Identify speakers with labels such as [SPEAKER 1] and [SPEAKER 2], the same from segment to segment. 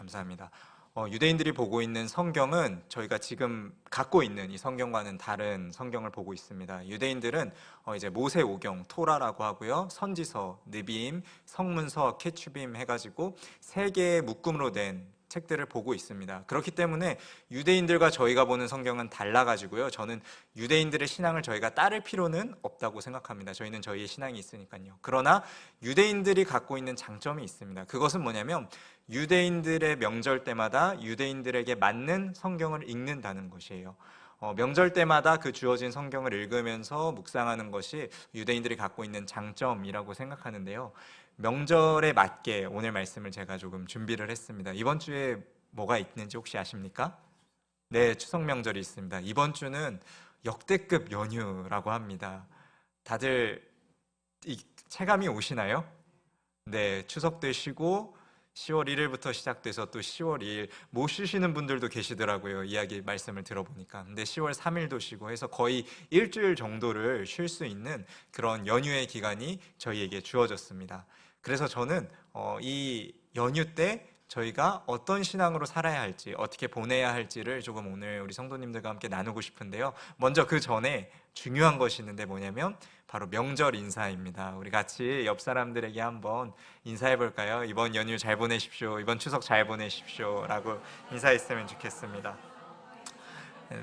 [SPEAKER 1] 감사합니다. 유대인들이 보고 있는 성경은 저희가 지금 갖고 있는 이 성경과는 다른 성경을 보고 있습니다. 유대인들은 이제 모세오경, 토라라고 하고요, 선지서, 느비임, 성문서, 케추빔 해가지고 세 개의 묶음으로 된 책들을 보고 있습니다. 그렇기 때문에 유대인들과 저희가 보는 성경은 달라가지고요, 저는 유대인들의 신앙을 저희가 따를 필요는 없다고 생각합니다. 저희는 저희의 신앙이 있으니까요. 그러나 유대인들이 갖고 있는 장점이 있습니다. 그것은 뭐냐면 유대인들의 명절 때마다 유대인들에게 맞는 성경을 읽는다는 것이에요. 명절 때마다 그 주어진 성경을 읽으면서 묵상하는 것이 유대인들이 갖고 있는 장점이라고 생각하는데요. 명절에 맞게 오늘 말씀을 제가 조금 준비를 했습니다. 이번 주에 뭐가 있는지 혹시 아십니까? 네, 추석 명절이 있습니다. 이번 주는 역대급 연휴라고 합니다. 다들 체감이 오시나요? 네, 추석 때 쉬고 10월 1일부터 시작돼서 또 10월 2일 못 쉬시는 분들도 계시더라고요. 이야기 말씀을 들어보니까. 근데 10월 3일도 쉬고 해서 거의 일주일 정도를 쉴 수 있는 그런 연휴의 기간이 저희에게 주어졌습니다. 그래서 저는 이 연휴 때 저희가 어떤 신앙으로 살아야 할지, 어떻게 보내야 할지를 조금 오늘 우리 성도님들과 함께 나누고 싶은데요. 먼저 그 전에 중요한 것이 있는데 뭐냐면 바로 명절 인사입니다. 우리 같이 옆 사람들에게 한번 인사해 볼까요? 이번 연휴 잘 보내십시오. 이번 추석 잘 보내십시오. 라고 인사했으면 좋겠습니다.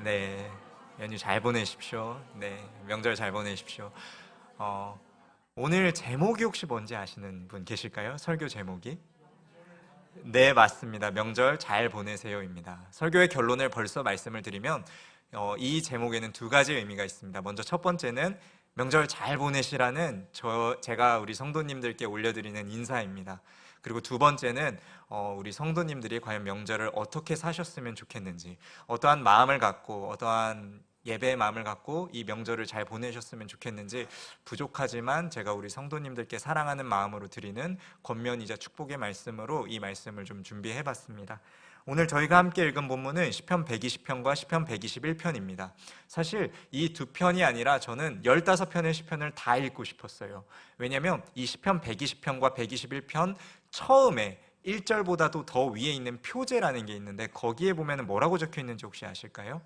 [SPEAKER 1] 네, 연휴 잘 보내십시오. 네, 명절 잘 보내십시오. 오늘 제목이 혹시 뭔지 아시는 분 계실까요? 설교 제목이? 네, 맞습니다. 명절 잘 보내세요입니다. 설교의 결론을 벌써 말씀을 드리면 이 제목에는 두 가지 의미가 있습니다. 먼저 첫 번째는 명절 잘 보내시라는 제가 우리 성도님들께 올려드리는 인사입니다. 그리고 두 번째는 우리 성도님들이 과연 명절을 어떻게 사셨으면 좋겠는지, 어떠한 마음을 갖고 어떠한 예배의 마음을 갖고 이 명절을 잘 보내셨으면 좋겠는지, 부족하지만 제가 우리 성도님들께 사랑하는 마음으로 드리는 권면이자 축복의 말씀으로 이 말씀을 좀 준비해 봤습니다. 오늘 저희가 함께 읽은 본문은 시편 120편과 시편 121편입니다. 사실 이 두 편이 아니라 저는 15편의 시편을 다 읽고 싶었어요. 왜냐하면 이 시편 120편과 121편 처음에 1절보다도 더 위에 있는 표제라는 게 있는데 거기에 보면 뭐라고 적혀 있는지 혹시 아실까요?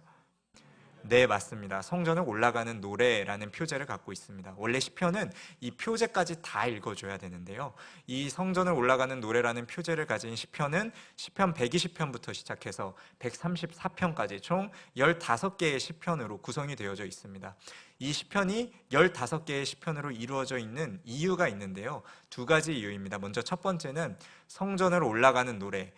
[SPEAKER 1] 네, 맞습니다. 성전을 올라가는 노래라는 표제를 갖고 있습니다. 원래 시편은 이 표제까지 다 읽어줘야 되는데요, 이 성전을 올라가는 노래라는 표제를 가진 시편은 시편 120편부터 시작해서 134편까지 총 15개의 시편으로 구성이 되어져 있습니다. 이 시편이 15개의 시편으로 이루어져 있는 이유가 있는데요, 두 가지 이유입니다. 먼저 첫 번째는 성전을 올라가는 노래,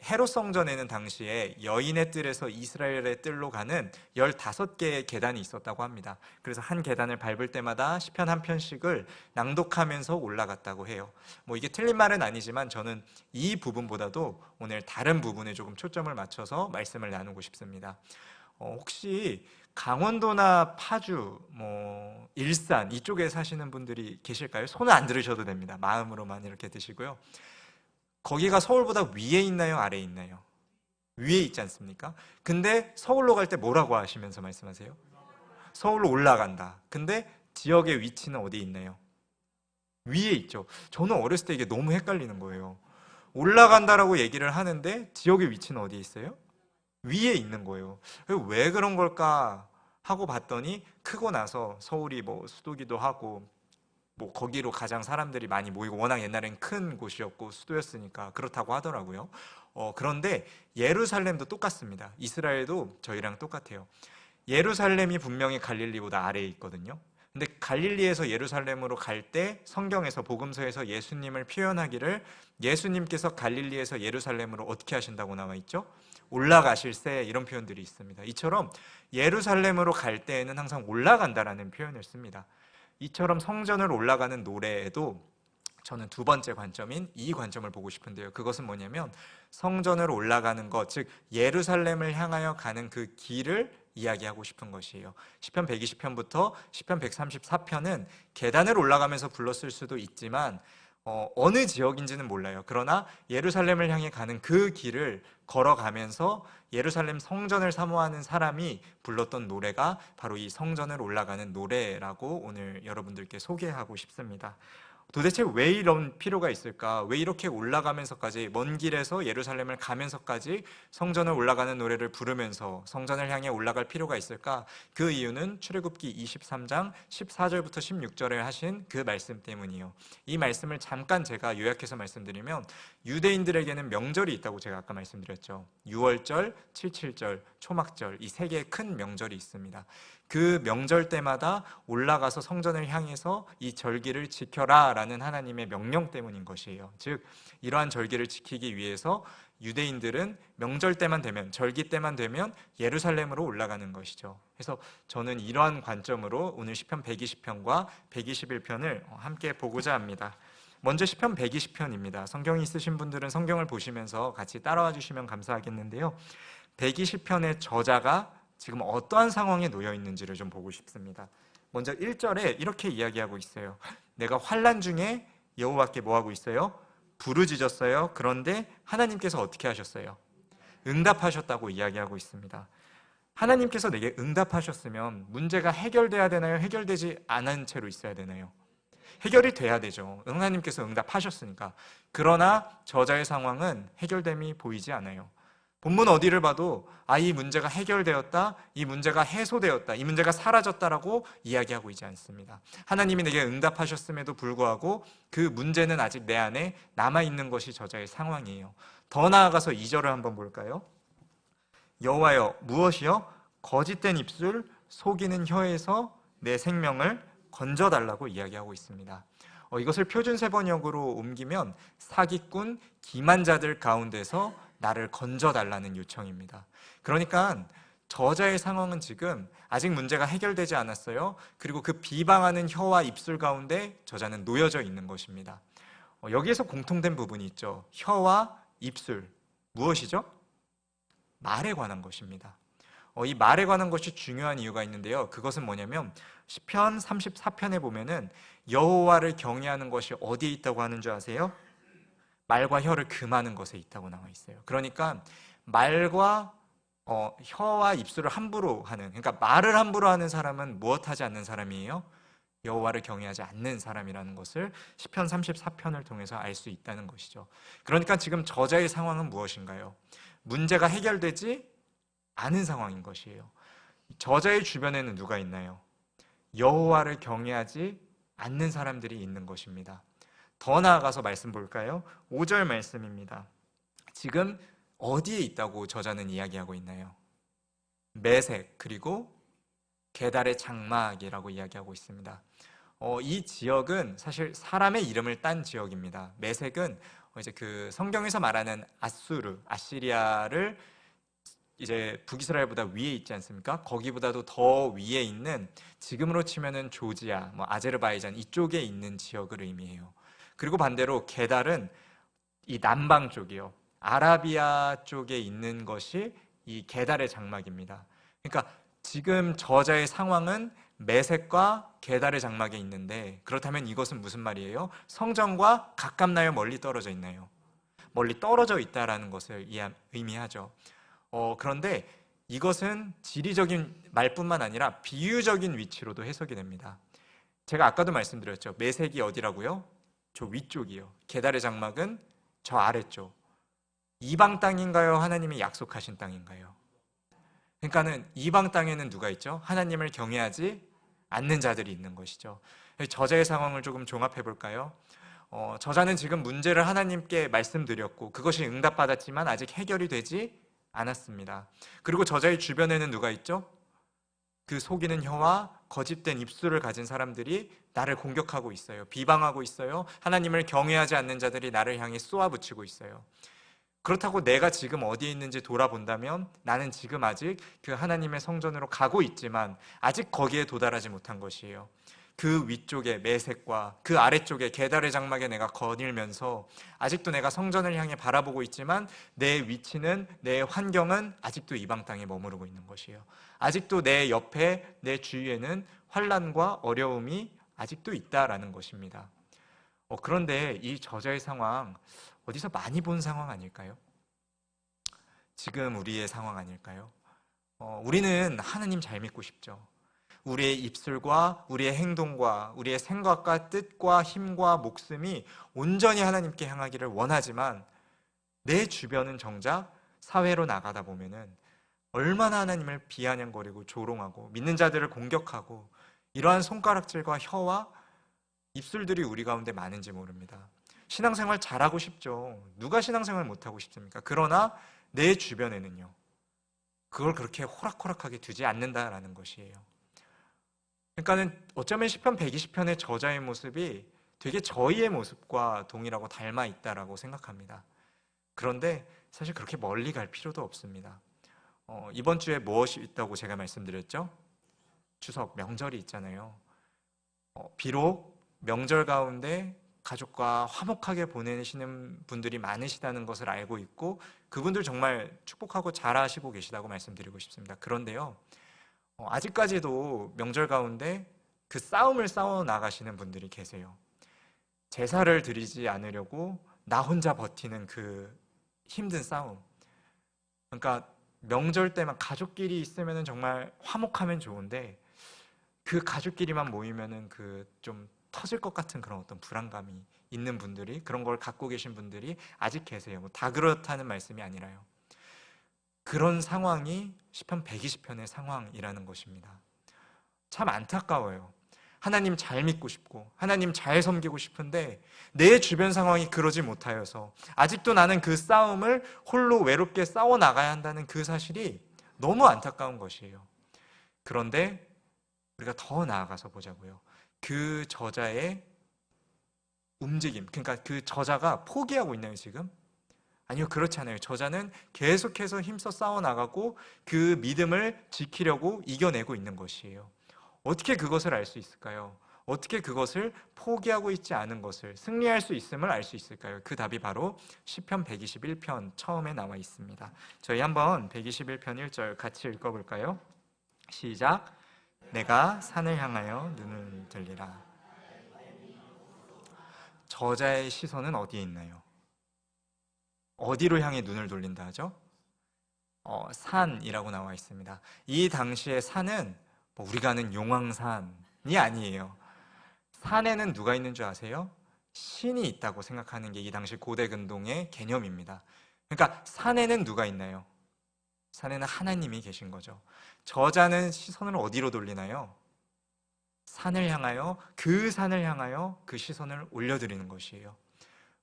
[SPEAKER 1] 헤롯 성전에는 당시에 여인의 뜰에서 이스라엘의 뜰로 가는 15개의 계단이 있었다고 합니다. 그래서 한 계단을 밟을 때마다 시편 한 편씩을 낭독하면서 올라갔다고 해요. 이게 틀린 말은 아니지만 저는 이 부분보다도 오늘 다른 부분에 조금 초점을 맞춰서 말씀을 나누고 싶습니다. 혹시 강원도나 파주, 일산 이쪽에 사시는 분들이 계실까요? 손을 안 들으셔도 됩니다. 마음으로만 이렇게 드시고요. 거기가 서울보다 위에 있나요? 아래에 있나요? 위에 있지 않습니까? 근데 서울로 갈 때 뭐라고 하시면서 말씀하세요? 서울로 올라간다. 근데 지역의 위치는 어디에 있나요? 위에 있죠. 저는 어렸을 때 이게 너무 헷갈리는 거예요. 올라간다라고 얘기를 하는데 지역의 위치는 어디에 있어요? 위에 있는 거예요. 왜 그런 걸까 하고 봤더니 크고 나서 서울이 수도기도 하고 거기로 가장 사람들이 많이 모이고 워낙 옛날엔 큰 곳이었고 수도였으니까 그렇다고 하더라고요. 그런데 예루살렘도 똑같습니다. 이스라엘도 저희랑 똑같아요. 예루살렘이 분명히 갈릴리보다 아래에 있거든요. 근데 갈릴리에서 예루살렘으로 갈 때 성경에서 복음서에서 예수님을 표현하기를 예수님께서 갈릴리에서 예루살렘으로 어떻게 하신다고 나와 있죠? 올라가실세, 이런 표현들이 있습니다. 이처럼 예루살렘으로 갈 때에는 항상 올라간다라는 표현을 씁니다. 이처럼 성전을 올라가는 노래에도 저는 두 번째 관점인 이 관점을 보고 싶은데요, 그것은 뭐냐면 성전을 올라가는 것, 즉 예루살렘을 향하여 가는 그 길을 이야기하고 싶은 것이에요. 시편 120편부터 시편 134편은 계단을 올라가면서 불렀을 수도 있지만 어느 지역인지는 몰라요. 그러나 예루살렘을 향해 가는 그 길을 걸어가면서 예루살렘 성전을 사모하는 사람이 불렀던 노래가 바로 이 성전을 올라가는 노래라고 오늘 여러분들께 소개하고 싶습니다. 도대체 왜 이런 필요가 있을까? 왜 이렇게 올라가면서까지 먼 길에서 예루살렘을 가면서까지 성전을 올라가는 노래를 부르면서 성전을 향해 올라갈 필요가 있을까? 그 이유는 출애굽기 23장 14절부터 16절에 하신 그 말씀 때문이요. 이 말씀을 잠깐 제가 요약해서 말씀드리면 유대인들에게는 명절이 있다고 제가 아까 말씀드렸죠. 유월절, 칠칠절, 초막절 이 세 개의 큰 명절이 있습니다. 그 명절 때마다 올라가서 성전을 향해서 이 절기를 지켜라 라는 하나님의 명령 때문인 것이에요. 즉 이러한 절기를 지키기 위해서 유대인들은 명절 때만 되면, 절기 때만 되면 예루살렘으로 올라가는 것이죠. 그래서 저는 이러한 관점으로 오늘 시편 120편과 121편을 함께 보고자 합니다. 먼저 시편 120편입니다. 성경이 있으신 분들은 성경을 보시면서 같이 따라와 주시면 감사하겠는데요. 120편의 저자가 지금 어떠한 상황에 놓여 있는지를 좀 보고 싶습니다. 먼저 1절에 이렇게 이야기하고 있어요. 내가 환난 중에 여호와께 뭐 하고 있어요? 부르짖었어요. 그런데 하나님께서 어떻게 하셨어요? 응답하셨다고 이야기하고 있습니다. 하나님께서 내게 응답하셨으면 문제가 해결돼야 되나요? 해결되지 않은 채로 있어야 되나요? 해결이 돼야 되죠. 하나님께서 응답하셨으니까. 그러나 저자의 상황은 해결됨이 보이지 않아요. 본문 어디를 봐도 이 문제가 해결되었다, 이 문제가 해소되었다, 이 문제가 사라졌다라고 이야기하고 있지 않습니다. 하나님이 내게 응답하셨음에도 불구하고 그 문제는 아직 내 안에 남아있는 것이 저자의 상황이에요. 더 나아가서 2절을 한번 볼까요? 여호와여 무엇이요? 거짓된 입술, 속이는 혀에서 내 생명을 건져달라고 이야기하고 있습니다. 이것을 표준세번역으로 옮기면 사기꾼, 기만자들 가운데서 나를 건져달라는 요청입니다. 그러니까 저자의 상황은 지금 아직 문제가 해결되지 않았어요. 그리고 그 비방하는 혀와 입술 가운데 저자는 놓여져 있는 것입니다. 여기에서 공통된 부분이 있죠. 혀와 입술, 무엇이죠? 말에 관한 것입니다. 이 말에 관한 것이 중요한 이유가 있는데요. 그것은 뭐냐면 시편 34편에 보면은 여호와를 경외하는 것이 어디에 있다고 하는 줄 아세요? 말과 혀를 금하는 것에 있다고 나와 있어요. 그러니까 말과 혀와 입술을 함부로 하는, 그러니까 말을 함부로 하는 사람은 무엇하지 않는 사람이에요? 여호와를 경외하지 않는 사람이라는 것을 시편 34편을 통해서 알 수 있다는 것이죠. 그러니까 지금 저자의 상황은 무엇인가요? 문제가 해결되지 않은 상황인 것이에요. 저자의 주변에는 누가 있나요? 여호와를 경외하지 않는 사람들이 있는 것입니다. 더 나아가서 말씀 볼까요? 5절 말씀입니다. 지금 어디에 있다고 저자는 이야기하고 있나요? 메색 그리고 게달의 장막이라고 이야기하고 있습니다. 이 지역은 사실 사람의 이름을 딴 지역입니다. 메색은 이제 그 성경에서 말하는 아시리아를 이제 북이스라엘보다 위에 있지 않습니까? 거기보다도 더 위에 있는, 지금으로 치면은 조지아, 아제르바이잔 이쪽에 있는 지역을 의미해요. 그리고 반대로 게달은 이 남방 쪽이요, 아라비아 쪽에 있는 것이 이 게달의 장막입니다. 그러니까 지금 저자의 상황은 메색과 게달의 장막에 있는데, 그렇다면 이것은 무슨 말이에요? 성전과 가깝나요? 멀리 떨어져 있나요? 멀리 떨어져 있다라는 것을 의미하죠. 그런데 이것은 지리적인 말뿐만 아니라 비유적인 위치로도 해석이 됩니다. 제가 아까도 말씀드렸죠. 메색이 어디라고요? 저 위쪽이요. 게달의 장막은 저 아래쪽. 이방 땅인가요? 하나님이 약속하신 땅인가요? 그러니까는 이방 땅에는 누가 있죠? 하나님을 경외하지 않는 자들이 있는 것이죠. 저자의 상황을 조금 종합해 볼까요? 저자는 지금 문제를 하나님께 말씀드렸고 그것이 응답받았지만 아직 해결이 되지 않았습니다. 그리고 저자의 주변에는 누가 있죠? 그 속이는 혀와 거짓된 입술을 가진 사람들이 나를 공격하고 있어요. 비방하고 있어요. 하나님을 경외하지 않는 자들이 나를 향해 쏘아붙이고 있어요. 그렇다고 내가 지금 어디에 있는지 돌아본다면 나는 지금 아직 그 하나님의 성전으로 가고 있지만 아직 거기에 도달하지 못한 것이에요. 그 위쪽에 메색과 그 아래쪽에 게달의 장막에 내가 거닐면서 아직도 내가 성전을 향해 바라보고 있지만 내 위치는, 내 환경은 아직도 이방 땅에 머무르고 있는 것이에요. 아직도 내 옆에, 내 주위에는 환난과 어려움이 아직도 있다라는 것입니다. 그런데 이 저자의 상황 어디서 많이 본 상황 아닐까요? 지금 우리의 상황 아닐까요? 우리는 하나님 잘 믿고 싶죠. 우리의 입술과 우리의 행동과 우리의 생각과 뜻과 힘과 목숨이 온전히 하나님께 향하기를 원하지만 내 주변은 정작 사회로 나가다 보면은 얼마나 하나님을 비아냥거리고 조롱하고 믿는 자들을 공격하고 이러한 손가락질과 혀와 입술들이 우리 가운데 많은지 모릅니다. 신앙생활 잘하고 싶죠. 누가 신앙생활 못하고 싶습니까? 그러나 내 주변에는요, 그걸 그렇게 호락호락하게 두지 않는다라는 것이에요. 그러니까는 어쩌면 시편 120편의 저자의 모습이 되게 저희의 모습과 동일하고 닮아 있다라고 생각합니다. 그런데 사실 그렇게 멀리 갈 필요도 없습니다. 이번 주에 무엇이 있다고 제가 말씀드렸죠? 추석 명절이 있잖아요. 비록 명절 가운데 가족과 화목하게 보내시는 분들이 많으시다는 것을 알고 있고 그분들 정말 축복하고 잘하시고 계시다고 말씀드리고 싶습니다. 그런데요, 아직까지도 명절 가운데 그 싸움을 싸워 나가시는 분들이 계세요. 제사를 드리지 않으려고 나 혼자 버티는 그 힘든 싸움. 그러니까 명절 때만 가족끼리 있으면 정말 화목하면 좋은데 그 가족끼리만 모이면은 그 좀 터질 것 같은 그런 어떤 불안감이 있는 분들이, 그런 걸 갖고 계신 분들이 아직 계세요. 다 그렇다는 말씀이 아니라요. 그런 상황이 시편 120편의 상황이라는 것입니다. 참 안타까워요. 하나님 잘 믿고 싶고 하나님 잘 섬기고 싶은데 내 주변 상황이 그러지 못하여서 아직도 나는 그 싸움을 홀로 외롭게 싸워 나가야 한다는 그 사실이 너무 안타까운 것이에요. 그런데 우리가 더 나아가서 보자고요. 그 저자의 움직임, 그러니까 그 저자가 포기하고 있나요 지금? 아니요, 그렇지 않아요. 저자는 계속해서 힘써 싸워 나가고 그 믿음을 지키려고 이겨내고 있는 것이에요. 어떻게 그것을 알 수 있을까요? 어떻게 그것을 포기하고 있지 않은 것을 승리할 수 있음을 알 수 있을까요? 그 답이 바로 시편 121편 처음에 나와 있습니다. 저희 한번 121편 1절 같이 읽어볼까요? 시작. 내가 산을 향하여 눈을 들리라. 저자의 시선은 어디에 있나요? 어디로 향해 눈을 돌린다 하죠? 산이라고 나와 있습니다. 이 당시의 산은 우리가 아는 용왕산이 아니에요. 산에는 누가 있는 줄 아세요? 신이 있다고 생각하는 게 이 당시 고대 근동의 개념입니다. 그러니까 산에는 누가 있나요? 산에는 하나님이 계신 거죠. 저자는 시선을 어디로 돌리나요? 산을 향하여, 그 산을 향하여 그 시선을 올려드리는 것이에요.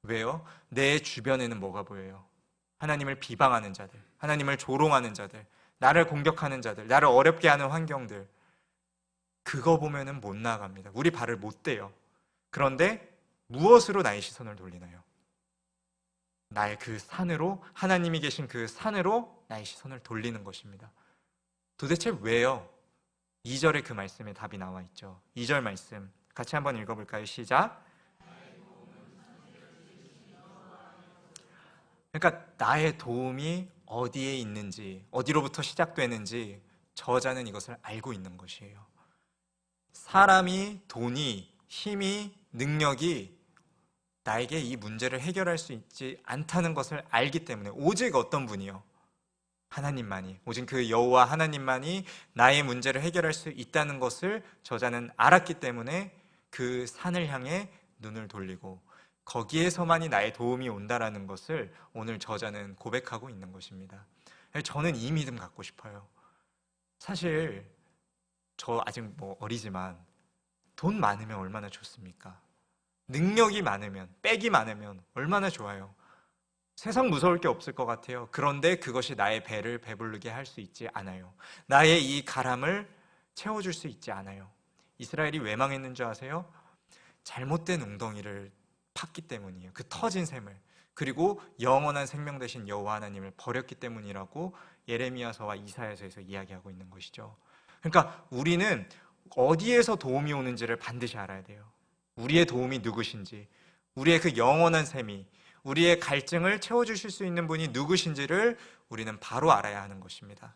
[SPEAKER 1] 왜요? 내 주변에는 뭐가 보여요? 하나님을 비방하는 자들, 하나님을 조롱하는 자들, 나를 공격하는 자들, 나를 어렵게 하는 환경들, 그거 보면은 못 나아갑니다. 우리 발을 못 대요. 그런데 무엇으로 나의 시선을 돌리나요? 나의 그 산으로, 하나님이 계신 그 산으로 나의 시선을 돌리는 것입니다. 도대체 왜요? 2절에 그 말씀에 답이 나와 있죠. 2절 말씀 같이 한번 읽어볼까요? 시작. 그러니까 나의 도움이 어디에 있는지, 어디로부터 시작되는지 저자는 이것을 알고 있는 것이에요. 사람이, 돈이, 힘이, 능력이 나에게 이 문제를 해결할 수 있지 않다는 것을 알기 때문에, 오직 어떤 분이요? 하나님만이, 오직 그 여호와 하나님만이 나의 문제를 해결할 수 있다는 것을 저자는 알았기 때문에 그 산을 향해 눈을 돌리고 거기에서만이 나의 도움이 온다라는 것을 오늘 저자는 고백하고 있는 것입니다. 저는 이 믿음 갖고 싶어요. 사실 저 아직 어리지만 돈 많으면 얼마나 좋습니까? 능력이 많으면, 빽이 많으면 얼마나 좋아요. 세상 무서울 게 없을 것 같아요. 그런데 그것이 나의 배를 배부르게 할 수 있지 않아요. 나의 이 가람을 채워줄 수 있지 않아요. 이스라엘이 왜 망했는 줄 아세요? 잘못된 웅덩이를 팠기 때문이에요. 그 터진 샘을. 그리고 영원한 생명 되신 여호와 하나님을 버렸기 때문이라고 예레미야서와 이사야서에서 이야기하고 있는 것이죠. 그러니까 우리는 어디에서 도움이 오는지를 반드시 알아야 돼요. 우리의 도움이 누구신지, 우리의 그 영원한 셈이, 우리의 갈증을 채워주실 수 있는 분이 누구신지를 우리는 바로 알아야 하는 것입니다.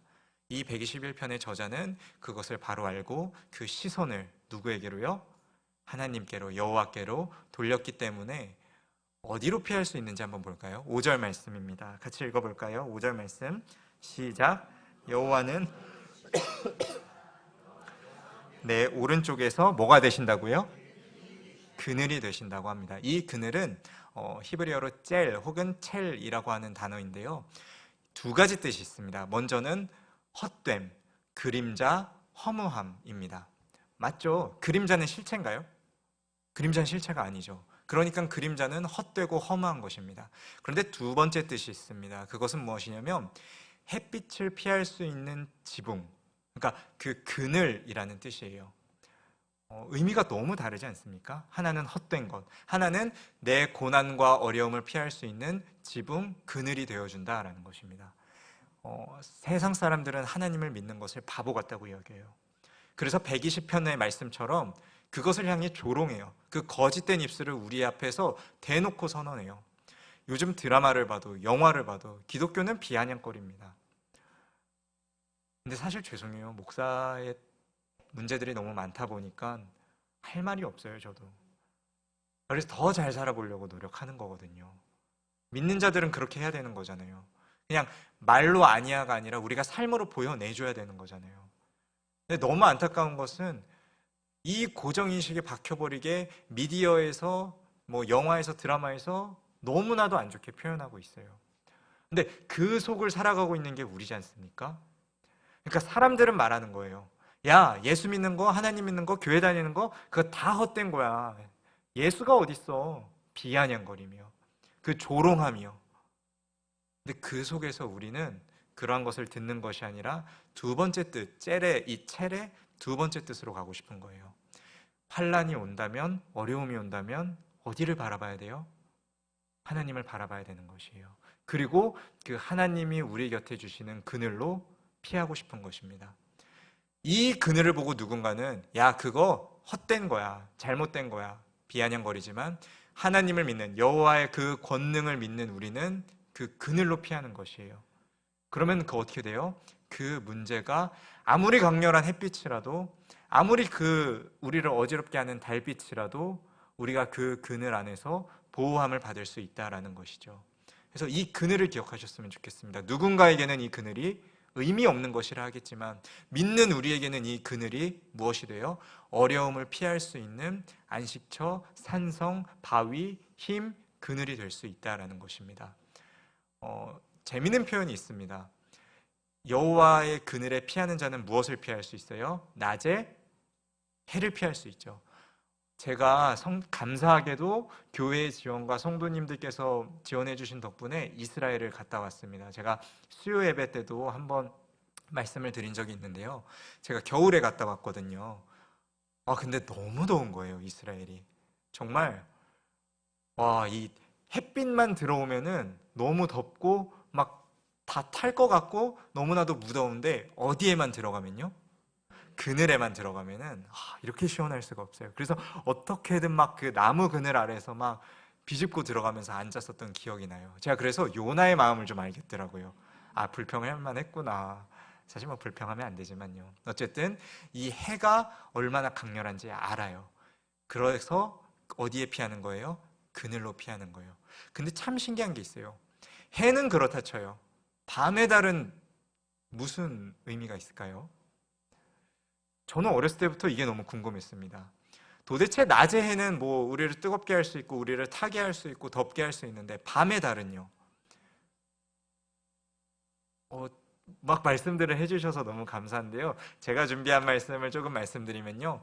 [SPEAKER 1] 이 121편의 저자는 그것을 바로 알고 그 시선을 누구에게로요? 하나님께로, 여호와께로 돌렸기 때문에 어디로 피할 수 있는지 한번 볼까요? 5절 말씀입니다. 같이 읽어볼까요? 5절 말씀 시작. 여호와는 내 오른쪽에서 뭐가 되신다고요? 그늘이 되신다고 합니다. 이 그늘은 히브리어로 젤 혹은 첼이라고 하는 단어인데요. 두 가지 뜻이 있습니다. 먼저는 헛됨, 그림자, 허무함입니다. 맞죠? 그림자는 실체인가요? 그림자는 실체가 아니죠. 그러니까 그림자는 헛되고 허무한 것입니다. 그런데 두 번째 뜻이 있습니다. 그것은 무엇이냐면 햇빛을 피할 수 있는 지붕, 그러니까 그 그늘이라는 뜻이에요. 의미가 너무 다르지 않습니까? 하나는 헛된 것, 하나는 내 고난과 어려움을 피할 수 있는 지붕, 그늘이 되어준다라는 것입니다. 세상 사람들은 하나님을 믿는 것을 바보 같다고 여겨요. 그래서 120편의 말씀처럼 그것을 향해 조롱해요. 그 거짓된 입술을 우리 앞에서 대놓고 선언해요. 요즘 드라마를 봐도 영화를 봐도 기독교는 비아냥거립니다. 근데 사실 죄송해요. 목사의 문제들이 너무 많다 보니까 할 말이 없어요, 저도. 그래서 더 잘 살아보려고 노력하는 거거든요. 믿는 자들은 그렇게 해야 되는 거잖아요. 그냥 말로 아니야가 아니라 우리가 삶으로 보여내줘야 되는 거잖아요. 근데 너무 안타까운 것은 이 고정인식에 박혀버리게 미디어에서 뭐 영화에서 드라마에서 너무나도 안 좋게 표현하고 있어요. 근데 그 속을 살아가고 있는 게 우리지 않습니까? 그러니까 사람들은 말하는 거예요. 야, 예수 믿는 거, 하나님 믿는 거, 교회 다니는 거 그거 다 헛된 거야. 예수가 어딨어. 비아냥거리며 그 조롱하며. 근데 그 속에서 우리는 그러한 것을 듣는 것이 아니라 두 번째 뜻, 첼의 이 첼의 두 번째 뜻으로 가고 싶은 거예요. 환난이 온다면, 어려움이 온다면 어디를 바라봐야 돼요? 하나님을 바라봐야 되는 것이에요. 그리고 그 하나님이 우리 곁에 주시는 그늘로 피하고 싶은 것입니다. 이 그늘을 보고 누군가는 야, 그거 헛된 거야, 잘못된 거야 비아냥거리지만 하나님을 믿는 여호와의 그 권능을 믿는 우리는 그 그늘로 피하는 것이에요. 그러면 그 어떻게 돼요? 그 문제가 아무리 강렬한 햇빛이라도 아무리 그 우리를 어지럽게 하는 달빛이라도 우리가 그 그늘 안에서 보호함을 받을 수 있다라는 것이죠. 그래서 이 그늘을 기억하셨으면 좋겠습니다. 누군가에게는 이 그늘이 의미 없는 것이라 하겠지만 믿는 우리에게는 이 그늘이 무엇이 돼요? 어려움을 피할 수 있는 안식처, 산성, 바위, 힘, 그늘이 될 수 있다라는 것입니다. 재미있는 표현이 있습니다. 여호와의 그늘에 피하는 자는 무엇을 피할 수 있어요? 낮에 해를 피할 수 있죠. 제가 감사하게도 교회 지원과 성도님들께서 지원해 주신 덕분에 이스라엘을 갔다 왔습니다. 제가 수요 예배 때도 한번 말씀을 드린 적이 있는데요. 제가 겨울에 갔다 왔거든요. 근데 너무 더운 거예요, 이스라엘이. 정말 이 햇빛만 들어오면은 너무 덥고 막 다 탈 것 같고 너무나도 무더운데 어디에만 들어가면요? 그늘에만 들어가면은 이렇게 시원할 수가 없어요. 그래서 어떻게든 막 그 나무 그늘 아래서 막 비집고 들어가면서 앉았었던 기억이 나요. 제가 그래서 요나의 마음을 좀 알겠더라고요. 불평할 만했구나. 사실 뭐 불평하면 안 되지만요. 어쨌든 이 해가 얼마나 강렬한지 알아요. 그래서 어디에 피하는 거예요? 그늘로 피하는 거예요. 근데 참 신기한 게 있어요. 해는 그렇다 쳐요. 밤의 달은 무슨 의미가 있을까요? 저는 어렸을 때부터 이게 너무 궁금했습니다. 도대체 낮의 해는 뭐 우리를 뜨겁게 할 수 있고 우리를 타게 할 수 있고 덥게 할 수 있는데 밤의 달은요? 막 말씀들을 해주셔서 너무 감사한데요. 제가 준비한 말씀을 조금 말씀드리면요.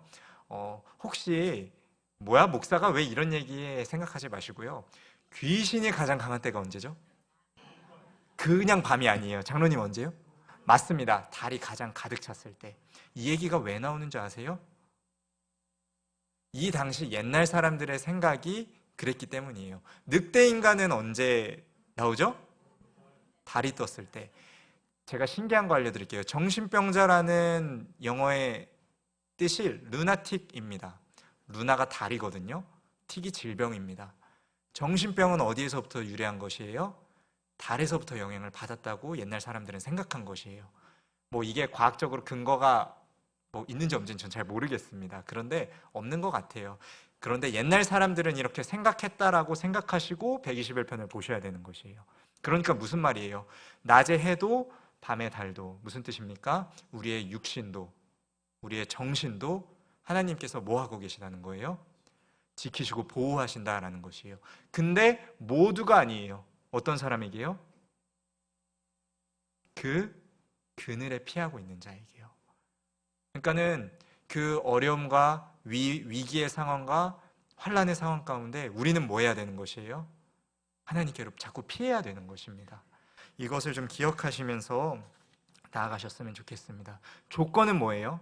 [SPEAKER 1] 혹시 뭐야 목사가 왜 이런 얘기에 생각하지 마시고요. 귀신이 가장 강한 때가 언제죠? 그냥 밤이 아니에요. 장로님 언제요? 맞습니다. 달이 가장 가득 찼을 때. 이 얘기가 왜 나오는지 아세요? 이 당시 옛날 사람들의 생각이 그랬기 때문이에요. 늑대 인간은 언제 나오죠? 달이 떴을 때. 제가 신기한 거 알려드릴게요. 정신병자라는 영어의 뜻이 루나틱입니다. 루나가 달이거든요. 틱이 질병입니다. 정신병은 어디에서부터 유래한 것이에요? 달에서부터 영향을 받았다고 옛날 사람들은 생각한 것이에요. 뭐 이게 과학적으로 근거가 뭐 있는지 없는지는 전 잘 모르겠습니다. 그런데 없는 것 같아요. 그런데 옛날 사람들은 이렇게 생각했다라고 생각하시고 121편을 보셔야 되는 것이에요. 그러니까 무슨 말이에요? 낮의 해도 밤의 달도 무슨 뜻입니까? 우리의 육신도 우리의 정신도 하나님께서 뭐 하고 계시다는 거예요? 지키시고 보호하신다라는 것이에요. 근데 모두가 아니에요. 어떤 사람에게요? 그 그늘에 피하고 있는 자에게요. 그러니까는 그 어려움과 위기의 상황과 환란의 상황 가운데 우리는 뭐 해야 되는 것이에요? 하나님께로 자꾸 피해야 되는 것입니다. 이것을 좀 기억하시면서 나아가셨으면 좋겠습니다. 조건은 뭐예요?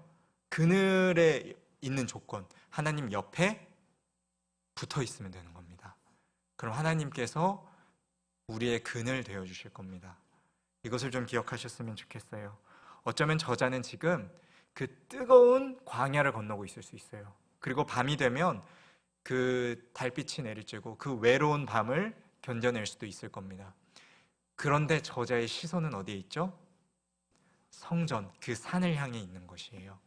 [SPEAKER 1] 그늘에 있는 조건, 하나님 옆에 붙어 있으면 되는 겁니다. 그럼 하나님께서 우리의 그늘 되어 주실 겁니다. 이것을 좀 기억하셨으면 좋겠어요. 어쩌면 저자는 지금 그 뜨거운 광야를 건너고 있을 수 있어요. 그리고 밤이 되면 그 달빛이 내리쬐고 그 외로운 밤을 견뎌낼 수도 있을 겁니다. 그런데 저자의 시선은 어디에 있죠? 성전, 그 산을 향해 있는 것이에요.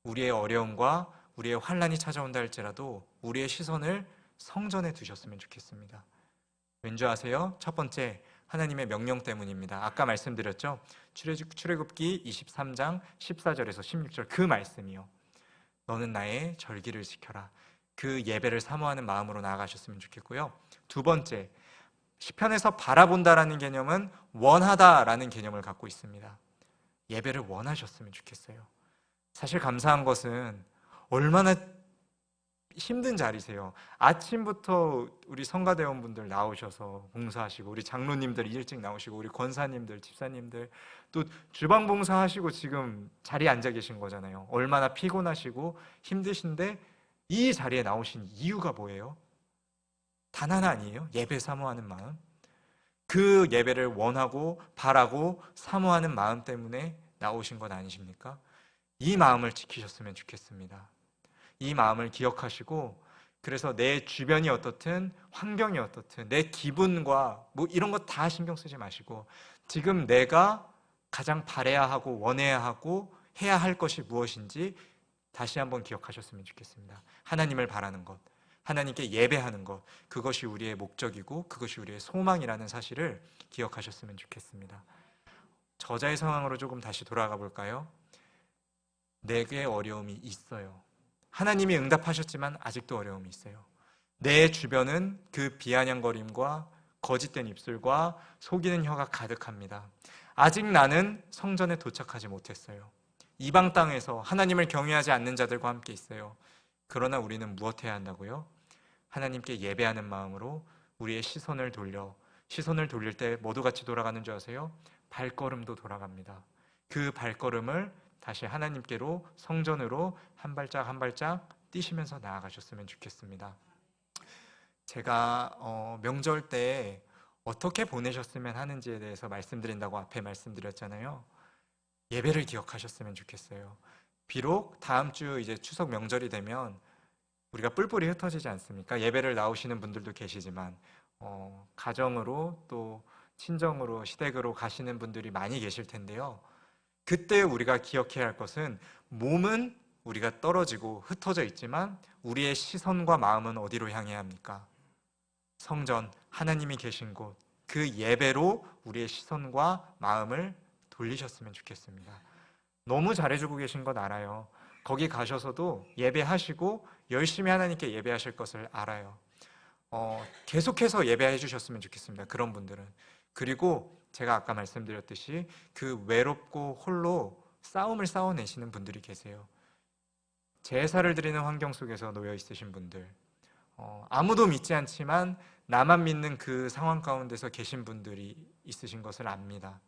[SPEAKER 1] 우리의 어려움과 우리의 환란이 찾아온다 할지라도 우리의 시선을 성전에 두셨으면 좋겠습니다. 왠지 아세요? 첫 번째, 하나님의 명령 때문입니다. 아까 말씀드렸죠? 출애굽기 23장 14절에서 16절 그 말씀이요. 너는 나의 절기를 지켜라. 그 예배를 사모하는 마음으로 나아가셨으면 좋겠고요. 두 번째, 시편에서 바라본다라는 개념은 원하다라는 개념을 갖고 있습니다. 예배를 원하셨으면 좋겠어요. 사실 감사한 것은 얼마나 힘든 자리세요. 아침부터 우리 성가대원분들 나오셔서 봉사하시고 우리 장로님들 일찍 나오시고 우리 권사님들, 집사님들 또 주방 봉사하시고 지금 자리에 앉아 계신 거잖아요. 얼마나 피곤하시고 힘드신데 이 자리에 나오신 이유가 뭐예요? 단 하나 아니에요? 예배 사모하는 마음. 그 예배를 원하고 바라고 사모하는 마음 때문에 나오신 것 아니십니까? 이 마음을 지키셨으면 좋겠습니다. 이 마음을 기억하시고 그래서 내 주변이 어떻든 환경이 어떻든 내 기분과 뭐 이런 거 다 신경 쓰지 마시고 지금 내가 가장 바라야 하고 원해야 하고 해야 할 것이 무엇인지 다시 한번 기억하셨으면 좋겠습니다. 하나님을 바라는 것, 하나님께 예배하는 것, 그것이 우리의 목적이고 그것이 우리의 소망이라는 사실을 기억하셨으면 좋겠습니다. 저자의 상황으로 조금 다시 돌아가 볼까요? 내게 어려움이 있어요. 하나님이 응답하셨지만 아직도 어려움이 있어요. 내 주변은 그 비아냥거림과 거짓된 입술과 속이는 혀가 가득합니다. 아직 나는 성전에 도착하지 못했어요. 이방 땅에서 하나님을 경외하지 않는 자들과 함께 있어요. 그러나 우리는 무엇 해야 한다고요? 하나님께 예배하는 마음으로 우리의 시선을 돌릴 때 뭐도 같이 돌아가는 줄 아세요? 발걸음도 돌아갑니다. 그 발걸음을 다시 하나님께로 성전으로 한 발짝 한 발짝 뛰시면서 나아가셨으면 좋겠습니다. 제가 명절 때 어떻게 보내셨으면 하는지에 대해서 말씀드린다고 앞에 말씀드렸잖아요. 예배를 기억하셨으면 좋겠어요. 비록 다음 주 이제 추석 명절이 되면 우리가 뿔뿔이 흩어지지 않습니까? 예배를 나오시는 분들도 계시지만 가정으로 또 친정으로 시댁으로 가시는 분들이 많이 계실 텐데요. 그때 우리가 기억해야 할 것은 몸은 우리가 떨어지고 흩어져 있지만 우리의 시선과 마음은 어디로 향해야 합니까? 성전, 하나님이 계신 곳, 그 예배로 우리의 시선과 마음을 돌리셨으면 좋겠습니다. 너무 잘해주고 계신 것 알아요. 거기 가셔서도 예배하시고 열심히 하나님께 예배하실 것을 알아요. 계속해서 예배해 주셨으면 좋겠습니다. 그런 분들은. 그리고 제가 아까 말씀드렸듯이 그 외롭고 홀로 싸움을 싸워내시는 분들이 계세요. 제사를 드리는 환경 속에서 놓여 있으신 분들, 아무도 믿지 않지만 나만 믿는 그 상황 가운데서 계신 분들이 있으신 것을 압니다.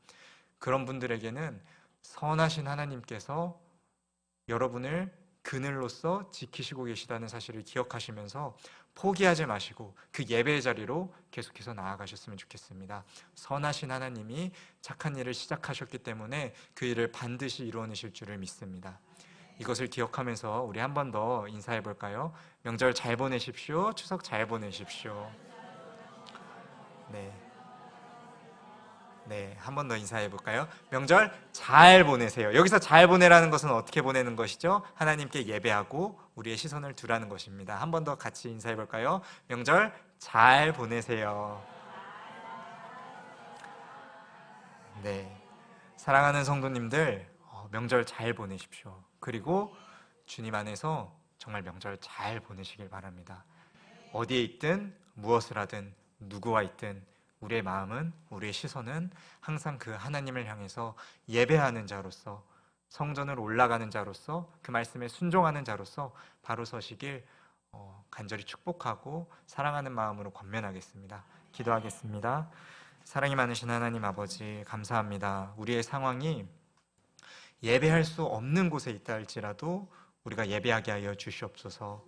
[SPEAKER 1] 그런 분들에게는 선하신 하나님께서 여러분을 그늘로서 지키시고 계시다는 사실을 기억하시면서 포기하지 마시고 그 예배의 자리로 계속해서 나아가셨으면 좋겠습니다. 선하신 하나님이 착한 일을 시작하셨기 때문에 그 일을 반드시 이루어내실 줄을 믿습니다. 이것을 기억하면서 우리 한 번 더 인사해 볼까요? 명절 잘 보내십시오. 추석 잘 보내십시오. 네, 한 번 더 인사해 볼까요? 명절 잘 보내세요. 여기서 잘 보내라는 것은 어떻게 보내는 것이죠? 하나님께 예배하고 우리의 시선을 두라는 것입니다. 한 번 더 같이 인사해 볼까요? 명절 잘 보내세요. 네, 사랑하는 성도님들, 명절 잘 보내십시오. 그리고 주님 안에서 정말 명절 잘 보내시길 바랍니다. 어디에 있든 무엇을 하든 누구와 있든 우리의 마음은, 우리의 시선은 항상 그 하나님을 향해서 예배하는 자로서, 성전을 올라가는 자로서, 그 말씀에 순종하는 자로서 바로 서시길 간절히 축복하고 사랑하는 마음으로 권면하겠습니다. 기도하겠습니다. 사랑이 많으신 하나님 아버지, 감사합니다. 우리의 상황이 예배할 수 없는 곳에 있다 할지라도 우리가 예배하게 하여 주시옵소서.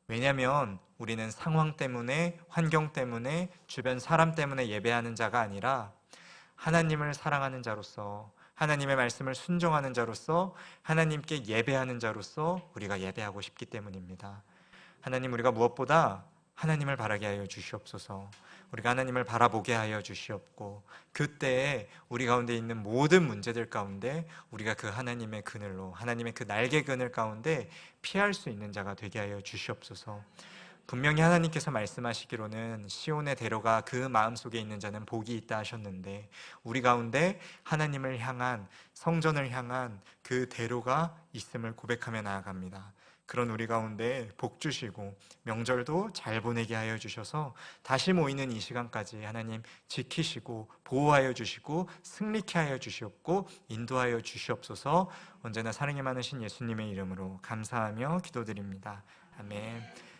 [SPEAKER 1] 왜냐하면 우리는 상황 때문에, 환경 때문에, 주변 사람 때문에 예배하는 자가 아니라 하나님을 사랑하는 자로서, 하나님의 말씀을 순종하는 자로서, 하나님께 예배하는 자로서 우리가 예배하고 싶기 때문입니다. 하나님, 우리가 무엇보다 하나님을 바라게 하여 주시옵소서. 우리가 하나님을 바라보게 하여 주시옵고, 그때에 우리 가운데 있는 모든 문제들 가운데 우리가 그 하나님의 그늘로, 하나님의 그 날개 그늘 가운데 피할 수 있는 자가 되게 하여 주시옵소서. 분명히 하나님께서 말씀하시기로는 시온의 대로가 그 마음속에 있는 자는 복이 있다 하셨는데, 우리 가운데 하나님을 향한, 성전을 향한 그 대로가 있음을 고백하며 나아갑니다. 그런 우리 가운데 복 주시고 명절도 잘 보내게 하여 주셔서 다시 모이는 이 시간까지 하나님 지키시고 보호하여 주시고 승리케 하여 주시옵고 인도하여 주시옵소서. 언제나 사랑이 많으신 예수님의 이름으로 감사하며 기도드립니다. 아멘.